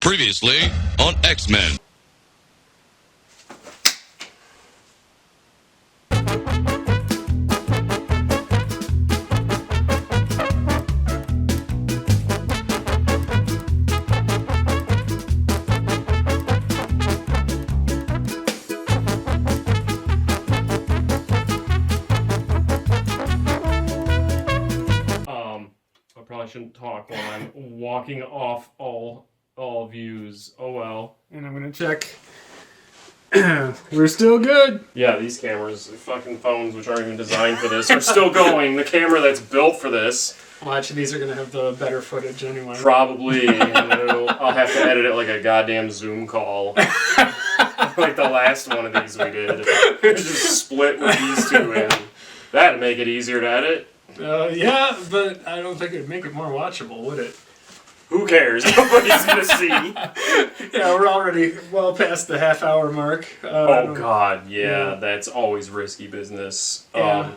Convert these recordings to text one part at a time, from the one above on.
Previously on X-Men. I probably shouldn't talk while I'm walking off all views. Oh well. And I'm gonna check. We're still good. Yeah, these cameras, fucking phones, which aren't even designed for this, are still going. The camera that's built for this. Watch, these are gonna have the better footage anyway. Probably. And I'll have to edit it like a goddamn Zoom call. Like the last one of these we did. Just split with these two in. That'd make it easier to edit. Yeah, but I don't think it'd make it more watchable, would it? Who cares? Nobody's gonna see. Yeah, we're already well past the half-hour mark. Oh God, yeah, that's always risky business. Yeah.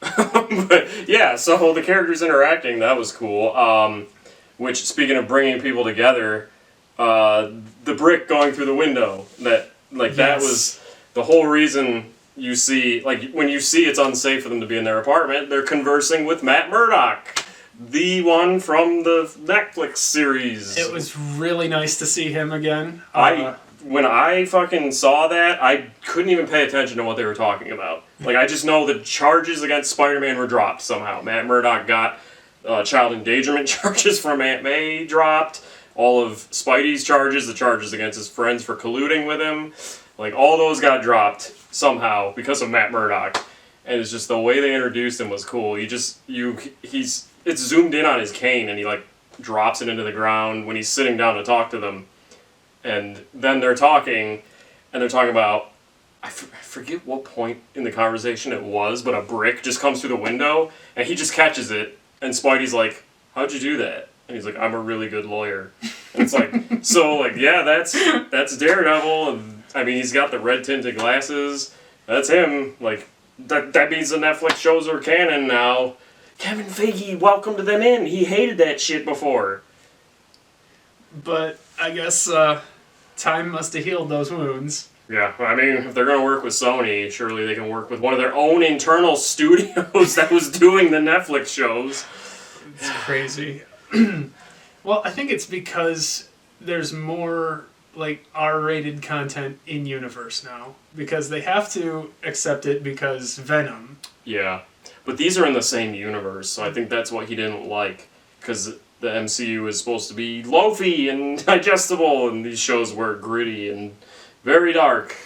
But yeah, so the characters interacting, that was cool. Which, speaking of bringing people together, the brick going through the window, that was the whole reason. You see, like, when you see it's unsafe for them to be in their apartment, they're conversing with Matt Murdock, the one from the Netflix series. It was really nice to see him again. When I fucking saw that, I couldn't even pay attention to what they were talking about. Like, I just know the charges against Spider-Man were dropped somehow. Matt Murdock got child endangerment charges from Aunt May dropped. All of Spidey's charges, the charges against his friends for colluding with him, like, all those got dropped somehow because of Matt Murdock. And it's just the way they introduced him was cool. It's zoomed in on his cane and he like drops it into the ground when he's sitting down to talk to them. And then they're talking about, I forget what point in the conversation it was, but a brick just comes through the window and he just catches it. And Spidey's like, "How'd you do that?" And he's like, "I'm a really good lawyer." And it's like, so like, yeah, that's Daredevil. And I mean, he's got the red tinted glasses. That's him. Like, that means the Netflix shows are canon now. Kevin Feige welcomed them in. He hated that shit before. But I guess time must have healed those wounds. Yeah, I mean, if they're going to work with Sony, surely they can work with one of their own internal studios that was doing the Netflix shows. It's crazy. Well, I think it's because there's more like R-rated content in universe now, because they have to accept it because Venom. Yeah, but these are in the same universe, so I think that's what he didn't like, because the MCU is supposed to be loafy and digestible, and these shows were gritty and very dark.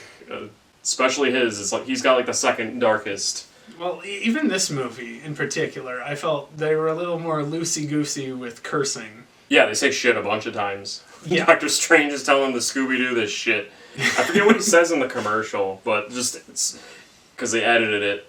Especially his, it's like he's got like the second darkest. Well, even this movie in particular, I felt they were a little more loosey-goosey with cursing. Yeah, they say shit a bunch of times. Yeah. Doctor Strange is telling the Scooby-Doo this shit. I forget what he says in the commercial, but just it's because they edited it.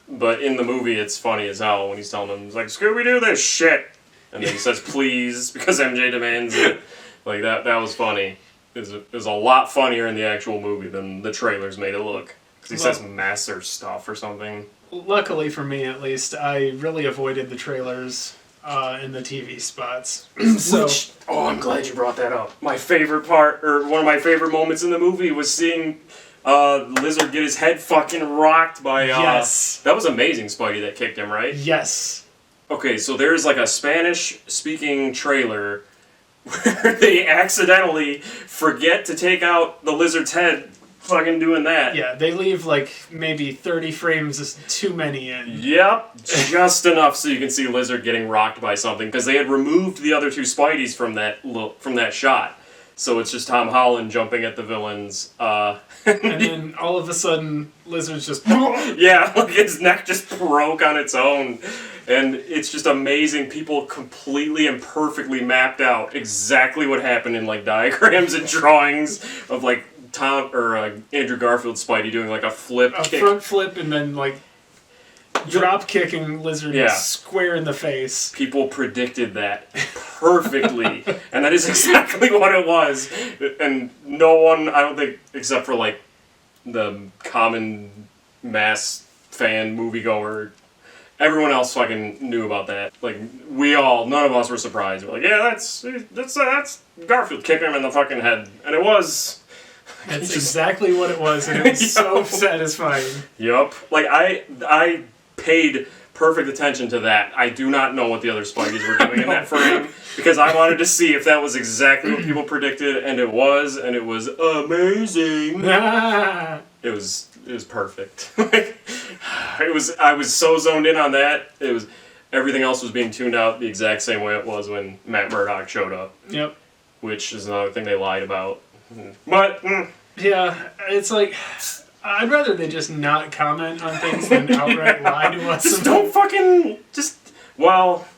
But in the movie, it's funny as hell when he's telling them, he's like, "Scooby-Doo this shit," and then he says "please" because MJ demands it. Like that was funny. It was a lot funnier in the actual movie than the trailers made it look. Because he says "master stuff" or something. Luckily for me, at least, I really avoided the trailers and the TV spots. I'm glad you brought that up. My favorite part, or one of my favorite moments in the movie, was seeing Lizard get his head fucking rocked by... Yes. That was amazing, Spidey, that kicked him, right? Yes. Okay, so there's like a Spanish-speaking trailer where they accidentally forget to take out the Lizard's head fucking doing that. Yeah, they leave like maybe 30 frames too many in. Yep, just enough so you can see Lizard getting rocked by something, because they had removed the other two Spideys from that shot. So it's just Tom Holland jumping at the villains. And then all of a sudden, Lizard's just... Yeah, like his neck just broke on its own. And it's just amazing. People completely and perfectly mapped out exactly what happened in like diagrams and drawings of like Andrew Garfield Spidey doing like a flip kick. Front flip and then like drop kicking Lizard square in the face. People predicted that perfectly, and that is exactly what it was. And no one, I don't think, except for like the common mass fan moviegoer, everyone else fucking knew about that. Like, none of us were surprised. We're like, yeah, that's Garfield kicking him in the fucking head. And it was. That's exactly what it was, and it was so satisfying. Yup. Like, I paid perfect attention to that. I do not know what the other Spideys were doing in that frame, because I wanted to see if that was exactly what people predicted, and it was amazing. It was perfect. I was so zoned in on that. Everything else was being tuned out the exact same way it was when Matt Murdock showed up. Yep. Which is another thing they lied about. But yeah, it's like I'd rather they just not comment on things than outright lie to us. Just don't fucking well,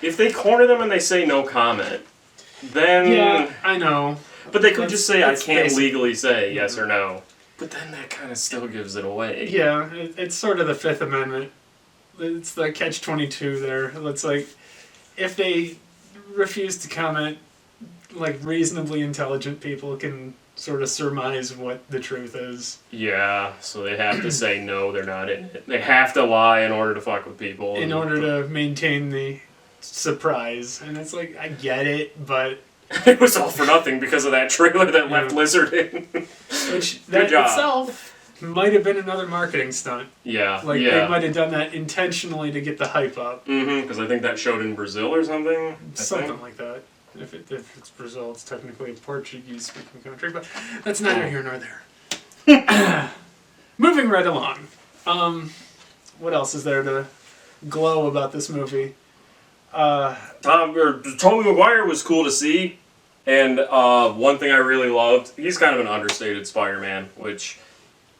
if they corner them and they say no comment, then yeah, I know. But they could just say I can't legally say yes or no. But then that kind of still gives it away. Yeah, it's sort of the Fifth Amendment. It's the catch-22 there. It's like, if they refuse to comment, like, reasonably intelligent people can sort of surmise what the truth is. Yeah, so they have to say no, they're not in it. They have to lie in order to fuck with people. In order to maintain the surprise. And it's like, I get it, but... It was all for nothing because of that trailer that left Lizard in. Which, that itself might have been another marketing stunt. Yeah, Like, they might have done that intentionally to get the hype up. Mm-hmm, because I think that showed in Brazil or something. Something like that. If it's Brazil, it's technically a Portuguese-speaking country, but that's neither here nor there. Moving right along. What else is there to glow about this movie? Tobey Maguire was cool to see, and one thing I really loved, he's kind of an understated Spider-Man, which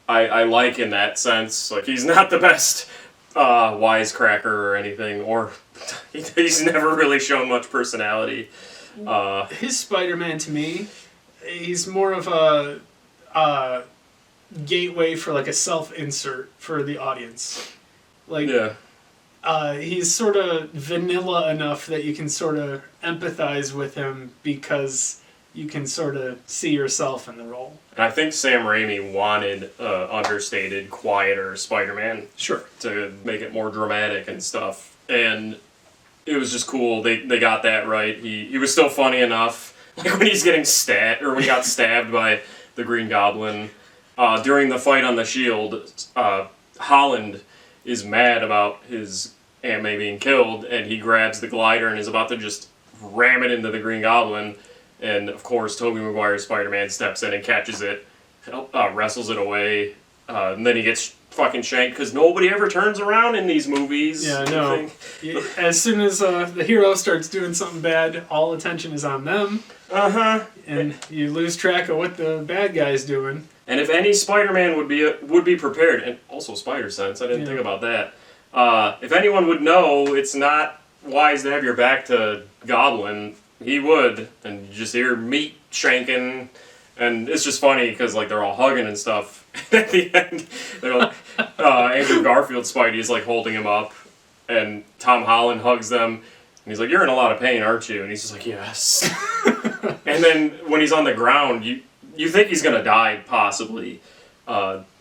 I like in that sense. Like, he's not the best wisecracker or anything, or he's never really shown much personality. His Spider-Man, to me, he's more of a gateway for like a self-insert for the audience. Like, he's sort of vanilla enough that you can sort of empathize with him because you can sort of see yourself in the role. And I think Sam Raimi wanted understated, quieter Spider-Man. Sure. To make it more dramatic and stuff. And it was just cool. They got that right. He was still funny enough. Like when he's getting stabbed, or when he got stabbed by the Green Goblin. During the fight on the shield, Holland is mad about his Aunt May being killed, and he grabs the glider and is about to just ram it into the Green Goblin. And of course, Tobey Maguire's Spider-Man steps in and catches it, wrestles it away, and then he gets fucking shanked because nobody ever turns around in these movies. Yeah, no. As soon as the hero starts doing something bad, all attention is on them. And you lose track of what the bad guy's doing. And if any Spider-Man would be prepared, and also Spider-Sense, I didn't think about that. If anyone would know it's not wise to have your back to Goblin, he would, and you just hear meat shanking, and it's just funny because like they're all hugging and stuff. At the end, they're like, Andrew Garfield's Spidey is like holding him up, and Tom Holland hugs them, and he's like, "You're in a lot of pain, aren't you?" And he's just like, "Yes." And then when he's on the ground, you think he's gonna die, possibly.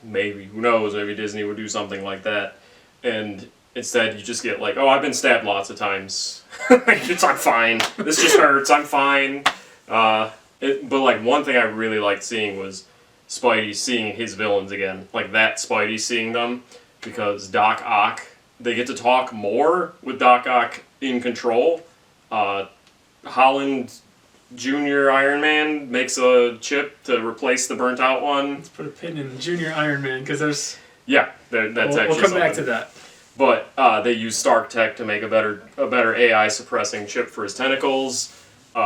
Maybe, who knows? Maybe Disney would do something like that, and instead you just get like, "Oh, I've been stabbed lots of times. I'm fine. This just hurts. I'm fine." But like one thing I really liked seeing was Spidey seeing his villains again. Like that Spidey seeing them, because Doc Ock, they get to talk more with Doc Ock in control. Holland Junior Iron Man makes a chip to replace the burnt out one. Let's put a pin in Junior Iron Man because there's... Yeah, that's actually we'll come back to that. But they use Stark Tech to make a better AI suppressing chip for his tentacles,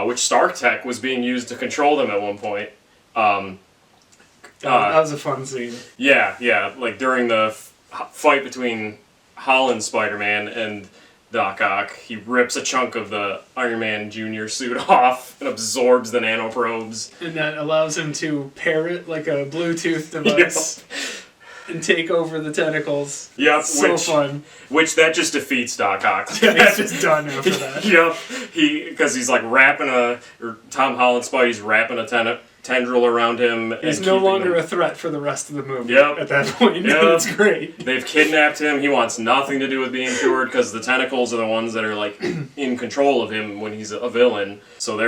which Stark Tech was being used to control them at one point. That was a fun scene. Yeah, like during the fight between Holland Spider-Man and Doc Ock, he rips a chunk of the Iron Man Jr. suit off and absorbs the nanoprobes. And that allows him to pair it like a Bluetooth device. and take over the tentacles. Yep, So fun. Which that just defeats Doc Ock. Yeah, he's just done after that. Yep, because he's like Tom Holland Spidey's wrapping a tendril around him. He's no longer a threat for the rest of the movie. Yep. At that point, Yep. It's great. They've kidnapped him. He wants nothing to do with being cured because the tentacles are the ones that are like in control of him when he's a villain. So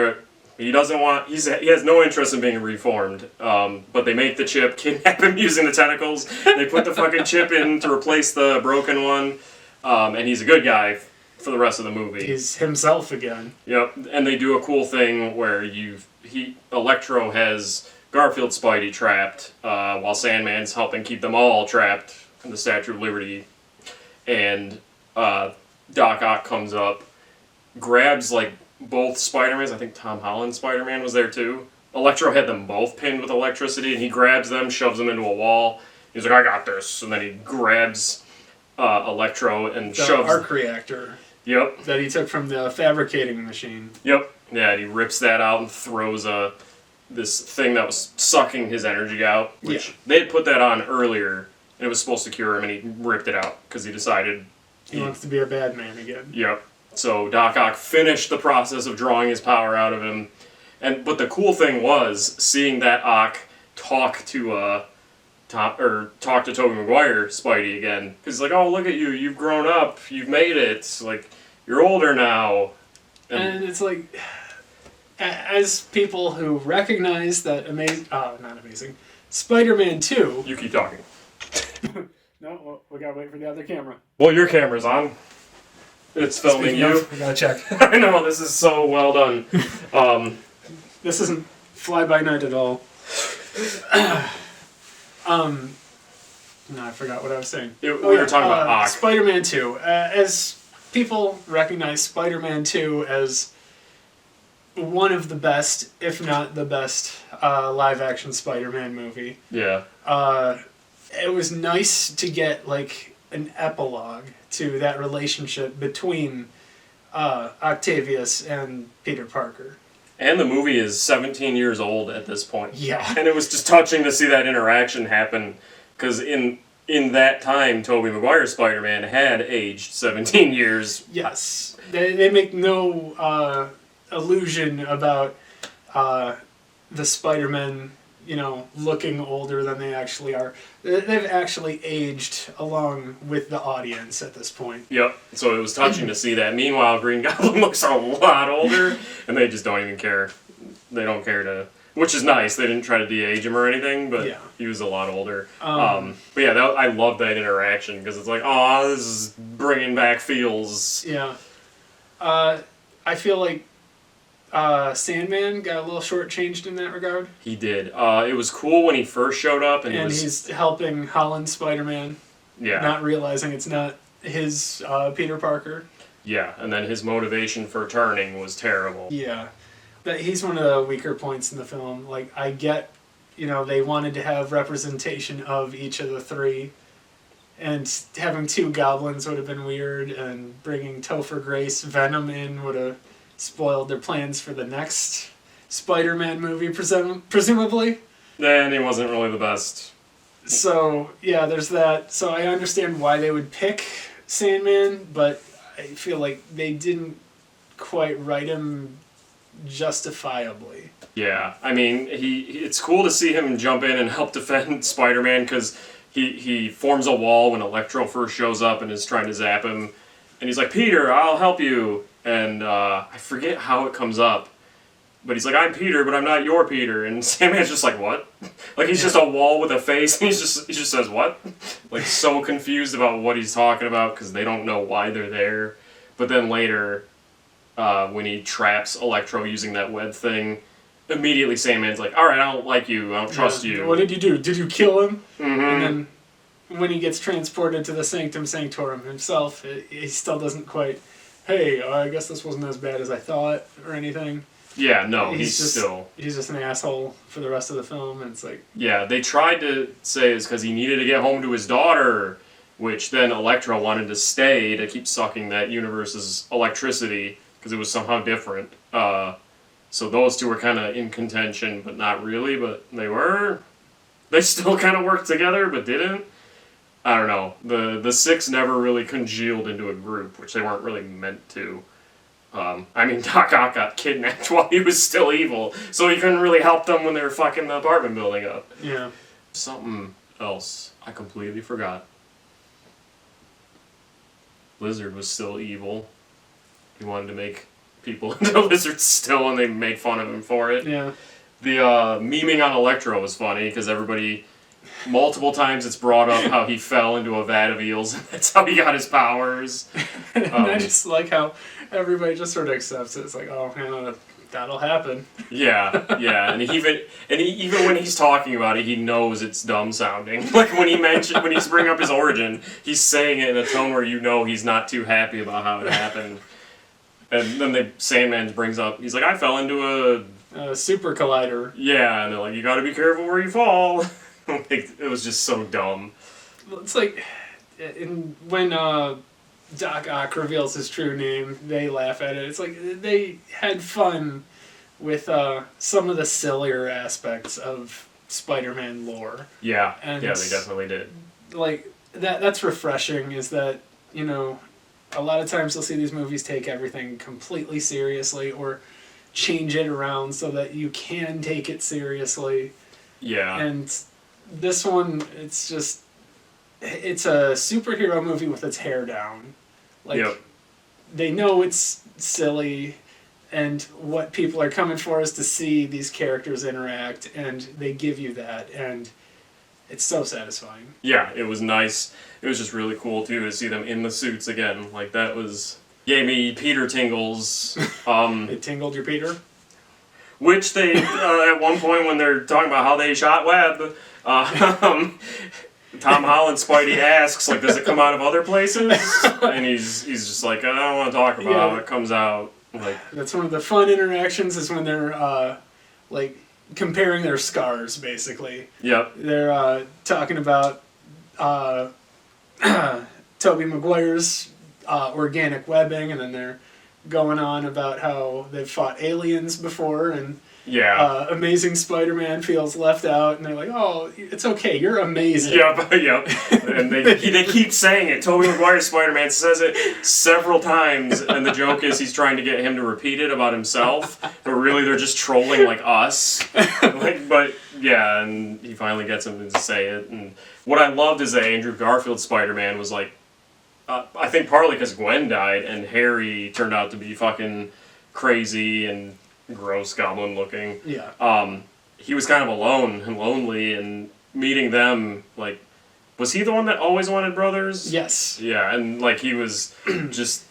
he has no interest in being reformed. But they make the chip, kidnap him using the tentacles. They put the fucking chip in to replace the broken one. And he's a good guy for the rest of the movie. He's himself again. Yep. And they do a cool thing where Electro has Garfield Spidey trapped, while Sandman's helping keep them all trapped in the Statue of Liberty. And Doc Ock comes up, grabs like both Spider-Mans. I think Tom Holland Spider-Man was there too. Electro had them both pinned with electricity, and he grabs them, shoves them into a wall. He's like, I got this. And then he grabs Electro and shoves... The arc reactor. Yep. That he took from the fabricating machine. Yep. Yeah, and he rips that out and throws this thing that was sucking his energy out, which they had put that on earlier, and it was supposed to cure him, and he ripped it out because he decided... He wants to be a bad man again. Yep. So Doc Ock finished the process of drawing his power out of him, but the cool thing was seeing that Ock talk to Tobey Maguire Spidey again, because he's like, oh, look at you, you've grown up, you've made it, like, you're older now. And it's like, as people who recognize that Spider-Man 2... You keep talking. No, we gotta wait for the other camera. Well, your camera's on. It's filming you. We gotta check. I know, this is so well done. This isn't fly-by-night at all. No, I forgot what I was saying. We were talking about Ock. Spider-Man 2. As people recognize Spider-Man 2 as one of the best, if not the best, live-action Spider-Man movie. Yeah. It was nice to get, like, an epilogue to that relationship between Octavius and Peter Parker. And the movie is 17 years old at this point. Yeah. And it was just touching to see that interaction happen, because in that time, Tobey Maguire's Spider-Man had aged 17 years. Yes. They make no illusion about the Spider-Men, looking older than they actually are. They've actually aged along with the audience at this point. Yep. So it was touching to see that. Meanwhile, Green Goblin looks a lot older, and they just don't even care. They don't care to... Which is nice. They didn't try to de-age him or anything, but he was a lot older. But yeah, I love that interaction, because it's like, oh, this is bringing back feels. Yeah. I feel like Sandman got a little shortchanged in that regard. He did. It was cool when he first showed up, and he's helping Holland Spider-Man. Yeah. Not realizing it's not his Peter Parker. Yeah, and then his motivation for turning was terrible. Yeah. But he's one of the weaker points in the film. Like, I get, they wanted to have representation of each of the three. And having two goblins would have been weird, and bringing Topher Grace Venom in would have spoiled their plans for the next Spider-Man movie, presumably. And he wasn't really the best. So, yeah, there's that. So I understand why they would pick Sandman, but I feel like they didn't quite write him justifiably. Yeah, I mean, it's cool to see him jump in and help defend Spider-Man, because he forms a wall when Electro first shows up and is trying to zap him, and he's like, Peter, I'll help you, and I forget how it comes up, but he's like, I'm Peter, but I'm not your Peter, and Sandman's just like, what? Like, he's just a wall with a face, and he just says, what? Like, so confused about what he's talking about, because they don't know why they're there. But then later, when he traps Electro using that web thing, immediately Sandman's like, alright, I don't like you, I don't trust you. What did you do? Did you kill him? Mm-hmm. And then when he gets transported to the Sanctum Sanctorum himself, he still doesn't quite, hey, I guess this wasn't as bad as I thought, or anything. Yeah, no, He's just an asshole for the rest of the film, and it's like... Yeah, they tried to say it's because he needed to get home to his daughter, which then Electro wanted to stay to keep sucking that universe's electricity, because it was somehow different. So those two were kind of in contention, but not really, but they were. They still kind of worked together, but didn't. I don't know. The six never really congealed into a group, which they weren't really meant to. I mean, Doc Ock got kidnapped while he was still evil, so he couldn't really help them when they were fucking the apartment building up. Yeah. Something else I completely forgot. Lizard was still evil. He wanted to make people into lizards still, and they made fun of him for it. Yeah. The memeing on Electro was funny, because everybody... Multiple times it's brought up how he fell into a vat of eels, and that's how he got his powers. And I just like how everybody just sort of accepts it. It's like, oh, yeah, that'll happen. Yeah, and even when he's talking about it, he knows it's dumb sounding. Like when he's bringing up his origin, he's saying it in a tone where you know he's not too happy about how it happened. And then Sandman brings up, he's like, I fell into A super collider. Yeah, and they're like, you gotta be careful where you fall. It was just so dumb. Well, it's like, when Doc Ock reveals his true name, they laugh at it. It's like they had fun with some of the sillier aspects of Spider-Man lore. Yeah, and they definitely did. Like, that's refreshing, is that, you know, a lot of times you'll see these movies take everything completely seriously or change it around so that you can take it seriously. Yeah. And this one, it's a superhero movie with its hair down. Like, yep. They know it's silly, and what people are coming for is to see these characters interact, and they give you that, and it's so satisfying. Yeah, it was nice. It was just really cool, too, to see them in the suits again. Like, that gave me Peter tingles. It tingled your Peter? Which they, at one point when they're talking about how they shot Webb, Tom Holland Spidey asks, like, does it come out of other places? And he's just like, I don't want to talk about how it comes out. Like, that's one of the fun interactions, is when they're, like, comparing their scars, basically. Yep. They're talking about Tobey Maguire's organic webbing, and then they're going on about how they've fought aliens before, and Amazing Spider-Man feels left out, and they're like, oh, it's okay, you're amazing. Yep. And they keep saying it. Tobey Maguire's Spider-Man says it several times, and the joke is he's trying to get him to repeat it about himself, but really they're just trolling like us. And he finally gets him to say it. And what I loved is that Andrew Garfield's Spider-Man was like, I think partly because Gwen died, and Harry turned out to be fucking crazy and gross goblin looking. Yeah. He was kind of alone and lonely, and meeting them, like, was he the one that always wanted brothers? Yes. Yeah, and like he was just,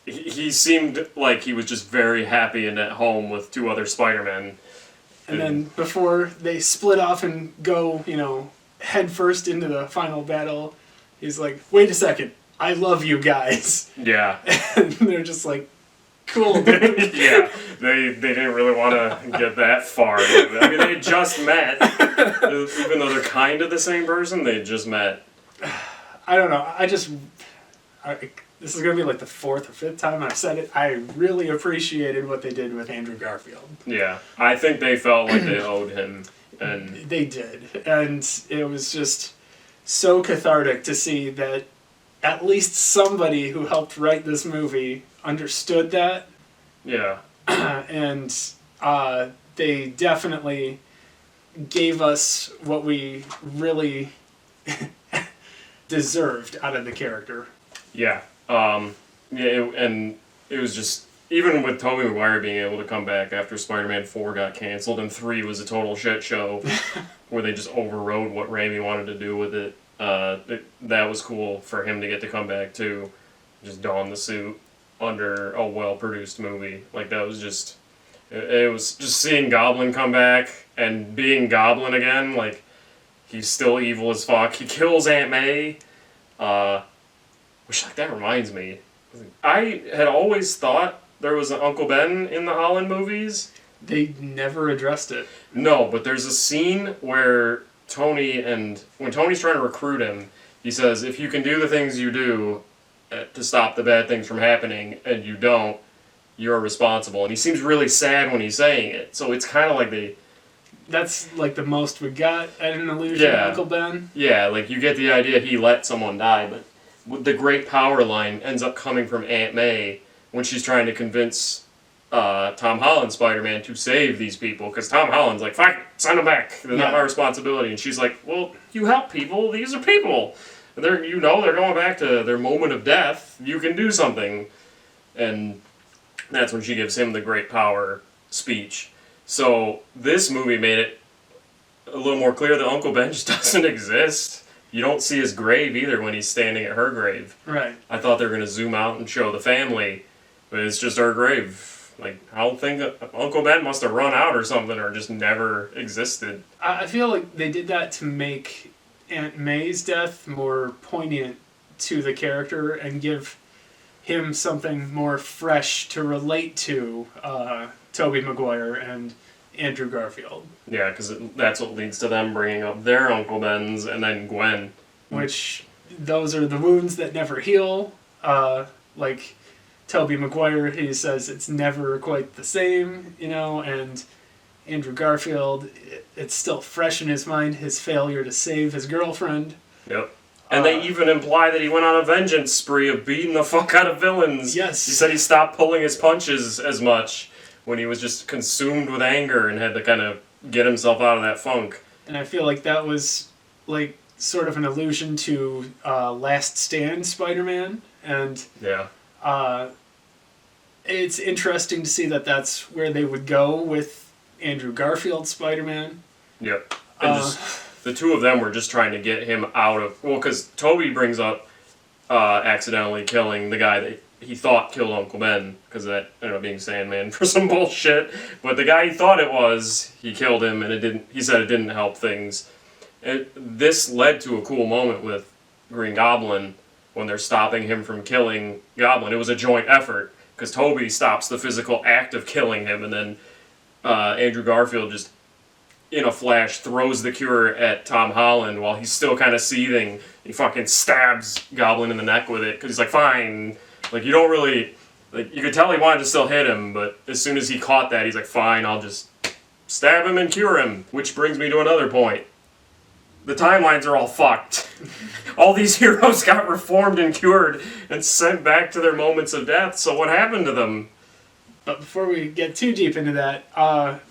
he seemed like he was just very happy and at home with two other Spider-Men. And then before they split off and go, you know, head first into the final battle, he's like, wait a second, I love you guys. Yeah. And they're just like, cool, dude. Yeah, they didn't really want to get that far. I mean, they had just met. Even though they're kind of the same person, they had just met. I don't know. This is going to be like the fourth or fifth time I've said it. I really appreciated what they did with Andrew Garfield. Yeah, I think they felt like they owed him. And they did. And it was just so cathartic to see that at least somebody who helped write this movie understood that. Yeah. And they definitely gave us what we really deserved out of the character. Yeah. And it was just, even with Tobey Maguire being able to come back after Spider-Man 4 got canceled and 3 was a total shit show where they just overrode what Raimi wanted to do with it, that was cool for him to get to come back too. Just don the suit under a well-produced movie. Like, that was just... It was just seeing Goblin come back and being Goblin again. Like, he's still evil as fuck. He kills Aunt May. Which, like, that reminds me. I had always thought there was an Uncle Ben in the Holland movies. They never addressed it. No, but there's a scene where when Tony's trying to recruit him, he says, if you can do the things you do to stop the bad things from happening, and you don't, you're responsible. And he seems really sad when he's saying it. So it's kind of like that's like the most we got at an allusion to Uncle Ben. Yeah, like you get the idea he let someone die, but the great power line ends up coming from Aunt May when she's trying to convince Tom Holland Spider-Man to save these people, because Tom Holland's like, fuck, send them back. They're not my responsibility. And she's like, well, you help people. These are people. And they're going back to their moment of death. You can do something. And that's when she gives him the great power speech. So this movie made it a little more clear that Uncle Ben just doesn't exist. You don't see his grave either when he's standing at her grave. Right. I thought they were going to zoom out and show the family, but it's just her grave. Like, I don't think Uncle Ben must have run out or something, or just never existed. I feel like they did that to make Aunt May's death more poignant to the character and give him something more fresh to relate to Tobey Maguire and Andrew Garfield. Yeah, because that's what leads to them bringing up their Uncle Ben's and then Gwen. Which, those are the wounds that never heal. Like Tobey Maguire, he says it's never quite the same, and Andrew Garfield, it's still fresh in his mind, his failure to save his girlfriend. Yep. And they even imply that he went on a vengeance spree of beating the fuck out of villains. Yes. He said he stopped pulling his punches as much when he was just consumed with anger and had to kind of get himself out of that funk. And I feel like that was, like, sort of an allusion to Last Stand Spider-Man. And yeah. It's interesting to see that that's where they would go with Andrew Garfield's Spider-Man. Yep. And just the two of them were just trying to get him out of... Well, because Tobey brings up accidentally killing the guy that he thought killed Uncle Ben, because that ended up being Sandman for some bullshit. But the guy he thought it was, he killed him, and it didn't. He said it didn't help things. And this led to a cool moment with Green Goblin when they're stopping him from killing Goblin. It was a joint effort, because Tobey stops the physical act of killing him, and then Andrew Garfield just, in a flash, throws the cure at Tom Holland while he's still kind of seething. He fucking stabs Goblin in the neck with it, because he's like, fine. Like, you don't really... Like, you could tell he wanted to still hit him, but as soon as he caught that, he's like, fine, I'll just stab him and cure him. Which brings me to another point. The timelines are all fucked. All these heroes got reformed and cured and sent back to their moments of death, so what happened to them? But before we get too deep into that,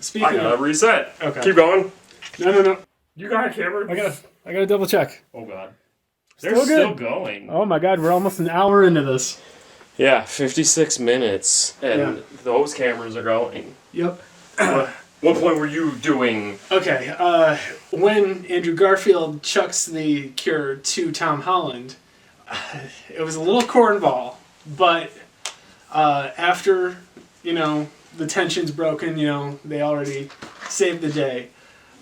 speaking I gotta of... reset. Okay. Keep going. No. You got it, Cameron? I gotta double check. Oh, God. Still They're still good. going. Oh my God, we're almost an hour into this. Yeah, 56 minutes, and those cameras are going. Yep. What point were you doing? Okay, when Andrew Garfield chucks the cure to Tom Holland, it was a little cornball, but after, the tension's broken, they already saved the day.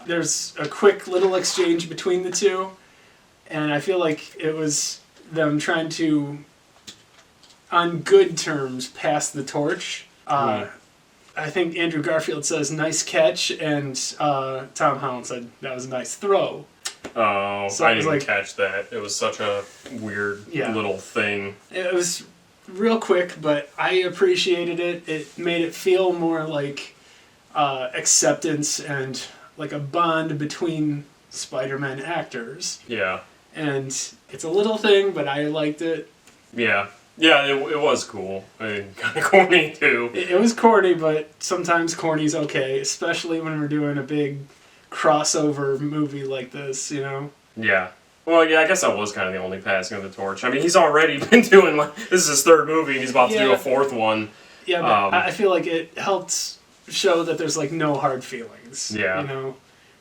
There's a quick little exchange between the two, and I feel like it was them trying to, on good terms, pass the torch. I think Andrew Garfield says, nice catch, and Tom Holland said, that was a nice throw. Oh, So I it was didn't like- catch that. It was such a weird little thing. It was real quick, but I appreciated it. It made it feel more like acceptance and like a bond between Spider-Man actors. Yeah. And it's a little thing, but I liked it. Yeah. Yeah, it was cool. I mean, kind of corny, too. It was corny, but sometimes corny's okay, especially when we're doing a big crossover movie like this, Yeah. Well, yeah, I guess that was kind of the only passing of the torch. I mean, he's already been doing, this is his third movie, and he's about to do a fourth one. Yeah, but I feel like it helped show that there's, no hard feelings. Yeah.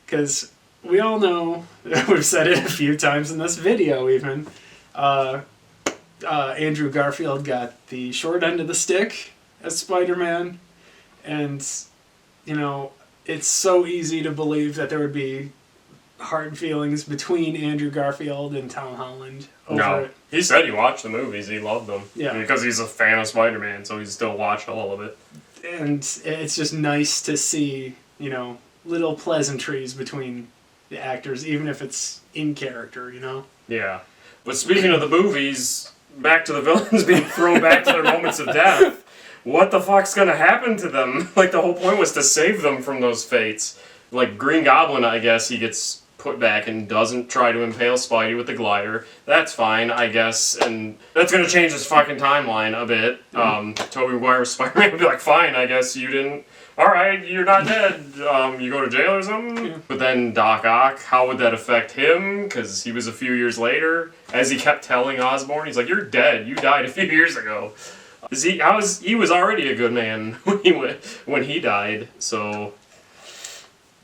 Because we all know, we've said it a few times in this video even, Andrew Garfield got the short end of the stick as Spider-Man, and, it's so easy to believe that there would be hard feelings between Andrew Garfield and Tom Holland over it. He said he watched the movies, he loved them. Yeah. Because he's a fan of Spider-Man, so he's still watched all of it. And it's just nice to see, little pleasantries between the actors, even if it's in character, Yeah. But speaking of the movies, back to the villains being thrown back to their moments of death. What the fuck's gonna happen to them? The whole point was to save them from those fates. Like Green Goblin, I guess he gets put back and doesn't try to impale Spidey with the glider. That's fine, I guess, and that's gonna change his fucking timeline a bit. Tobey Maguire's Spider-Man would be like, fine, I guess you didn't. Alright, you're not dead. You go to jail or something? Yeah. But then Doc Ock, how would that affect him? Because he was a few years later. As he kept telling Osborn, he's like, you're dead. You died a few years ago. He was already a good man when he died, so...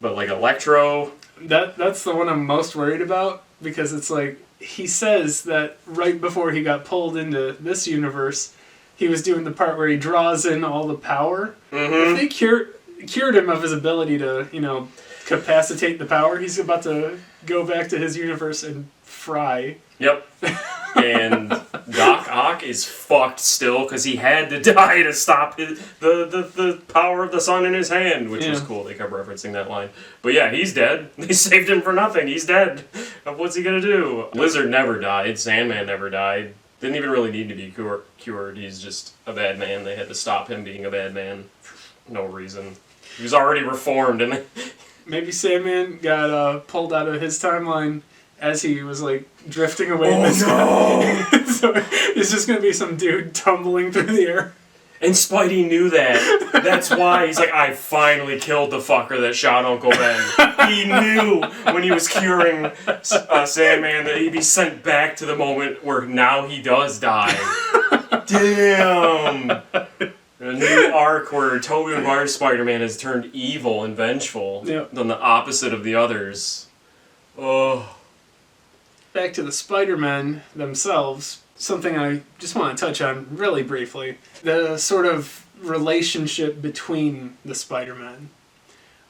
But like Electro... That's the one I'm most worried about, because it's like, he says that right before he got pulled into this universe, he was doing the part where he draws in all the power. Mm-hmm. If they cured him of his ability to, capacitate the power, he's about to go back to his universe and fry. Yep. And Doc Ock is fucked still because he had to die to stop the power of the sun in his hand, which was cool. They kept referencing that line. But yeah, he's dead. They saved him for nothing. He's dead. What's he gonna do? Lizard never died. Sandman never died. Didn't even really need to be cured. He's just a bad man. They had to stop him being a bad man. No reason. He was already reformed. And maybe Sandman got pulled out of his timeline as he was like drifting away in the sky. So it's just gonna be some dude tumbling through the air. And Spidey knew that. That's why he's like, I finally killed the fucker that shot Uncle Ben. He knew when he was curing Sandman that he'd be sent back to the moment where now he does die. Damn. A new arc where Tobey Maguire's Spider-Man has turned evil and vengeful. Yep. Than the opposite of the others. Oh. Back to the Spider-Men themselves, something I just want to touch on really briefly. The sort of relationship between the Spider-Men.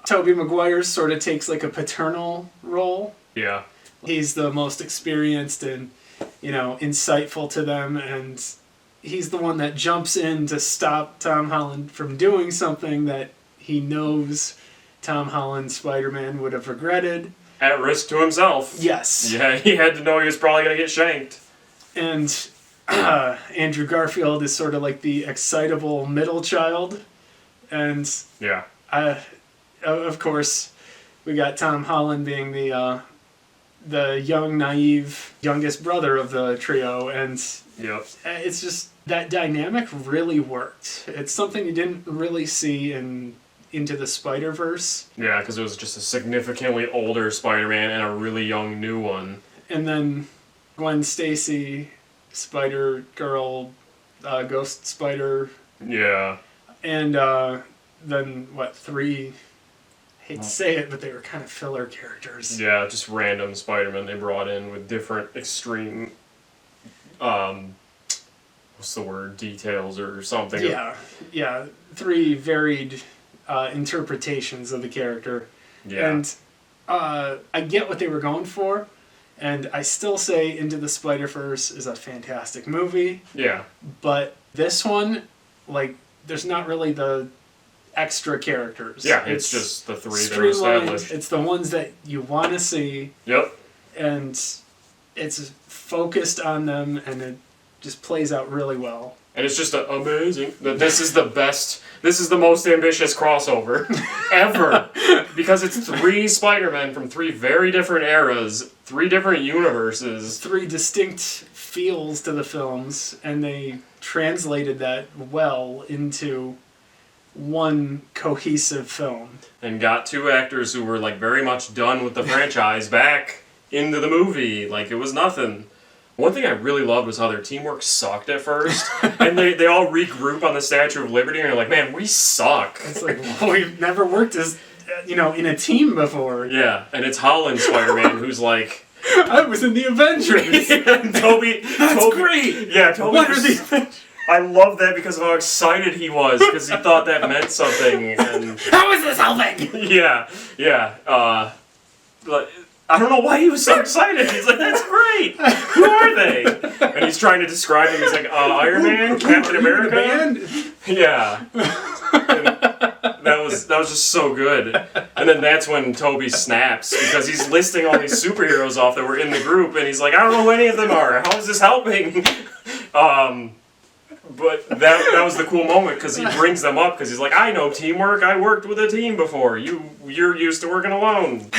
Tobey Maguire sort of takes like a paternal role. Yeah. He's the most experienced and, insightful to them, and he's the one that jumps in to stop Tom Holland from doing something that he knows Tom Holland's Spider-Man would have regretted. At risk to himself. Yes. Yeah, he had to know he was probably going to get shanked. And Andrew Garfield is sort of like the excitable middle child. And yeah, of course, we got Tom Holland being the young, naive, youngest brother of the trio. And yep. It's just, that dynamic really worked. It's something you didn't really see Into the Spider-Verse. Yeah, because it was just a significantly older Spider-Man and a really young new one. And then Gwen Stacy, Spider-Girl, Ghost Spider. Yeah. And then, 3... I hate to say it, but they were kind of filler characters. Yeah, just random Spider-Man they brought in with different extreme... what's the word? Details or something. Yeah. 3 varied... interpretations of the character. Yeah. And I get what they were going for, and I still say Into the Spider-Verse is a fantastic movie. Yeah. But this one, there's not really the extra characters. Yeah, it's just the 3 that are established. It's the ones that you want to see. Yep. And it's focused on them, and it just plays out really well. And it's just amazing that this is the most ambitious crossover ever. Because it's 3 Spider-Men from 3 very different eras, 3 different universes. 3 distinct feels to the films, and they translated that well into one cohesive film. And got 2 actors who were very much done with the franchise back into the movie. It was nothing. One thing I really loved was how their teamwork sucked at first. And they all regroup on the Statue of Liberty and they're like, man, we suck. It's we've never worked as, in a team before. Yeah, and it's Holland Spider-Man who's like... I was in the Avengers. And Toby... That's great. Yeah, Toby What are the Avengers? I love that because of how excited he was, because he thought that meant something. And how is this helping? Yeah. I don't know why he was so excited. He's like, that's great. Who are they? And he's trying to describe him. He's like, Iron Man, Captain America. Yeah. And that was just so good. And then that's when Toby snaps because he's listing all these superheroes off that were in the group, and he's like, I don't know who any of them are. How is this helping? But that was the cool moment because he brings them up because he's like, I know teamwork. I worked with a team before. You're used to working alone.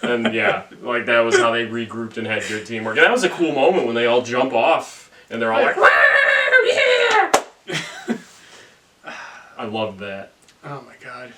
And yeah, like that was how they regrouped and had good teamwork. And that was a cool moment when they all jump off and they're all like, yeah! I loved that. Oh my god.